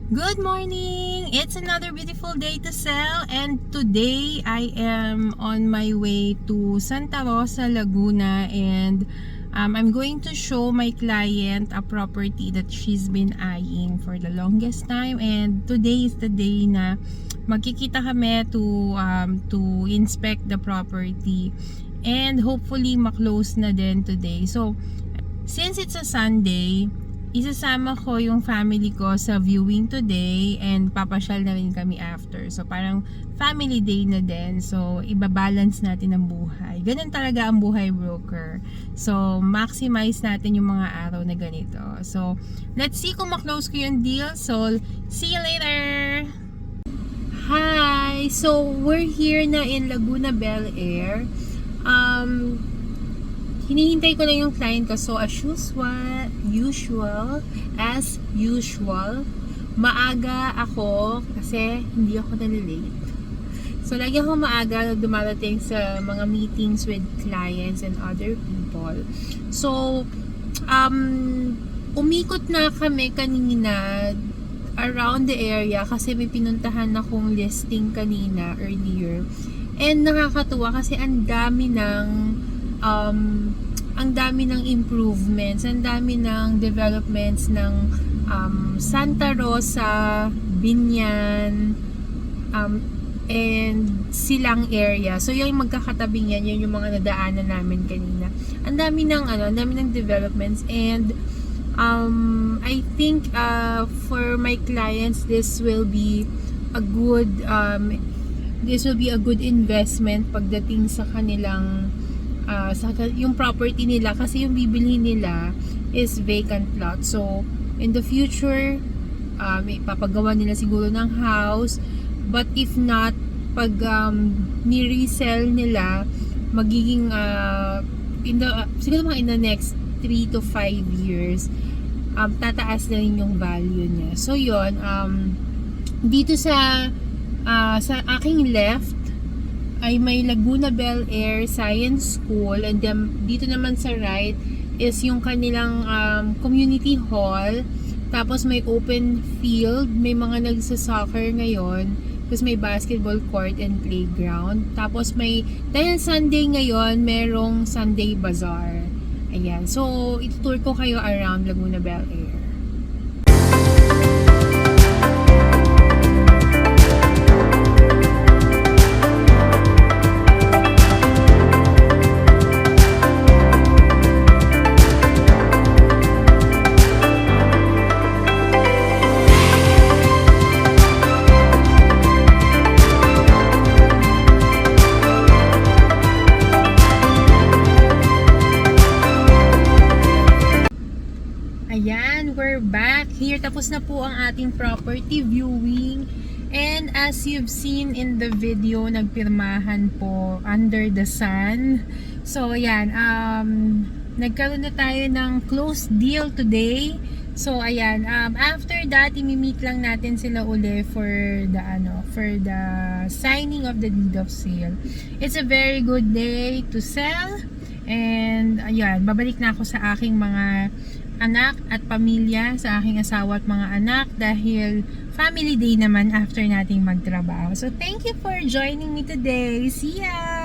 Good morning! It's another beautiful day to sell, and today I am on my way to Santa Rosa, Laguna, and I'm going to show my client a property that she's been eyeing for the longest time, and today is the day na magkikita kami to inspect the property and hopefully ma-close na din today. So since it's a Sunday, isasama ko yung family ko sa viewing today and papasyal na rin kami after. So parang family day na din. So ibabalance natin ang buhay. Ganun talaga ang buhay broker. So maximize natin yung mga araw na ganito. So let's see kung ma-close ko yung deal. So see you later! Hi! So we're here na in Laguna, Bel Air. Hinihintay ko lang yung client ko. So as usual, maaga ako kasi hindi ako nalilate. So lagi ako maaga dumarating sa mga meetings with clients and other people. So umikot na kami kanina around the area kasi may pinuntahan akong listing kanina earlier. And nakakatuwa kasi ang dami ng improvements, ang dami ng developments ng Santa Rosa, Binyan, and Silang area. So yung magkakatabing yan, yun yung mga nadaanan namin kanina. Ang dami ng developments, and I think for my clients this will be a good investment pagdating sa kanilang yung property nila, kasi yung bibilhin nila is vacant lot. So in the future papagawa nila siguro ng house, but if not, pag ni-resell nila, magiging siguro in the next 3 to 5 years tataas na rin yung value niya. So yun, dito sa aking left ay may Laguna Bel Air Science School, and then dito naman sa right is yung kanilang community hall. Tapos may open field, may mga nagsa-soccer ngayon, tapos may basketball court and playground. Tapos dahil Sunday ngayon, merong Sunday Bazaar. Ayan, so itutour ko kayo around Laguna Bel Air. Ayan, we're back here. Tapos na po ang ating property viewing. And as you've seen in the video, nagpirmahan po under the sun. So ayan, nagkaroon na tayo ng closed deal today. So ayan, after that, imi-meet lang natin sila uli for the signing of the deed of sale. It's a very good day to sell. And ayan, babalik na ako sa aking mga anak at pamilya, sa aking asawa at mga anak, dahil family day naman after nating magtrabaho. So thank you for joining me today. See ya!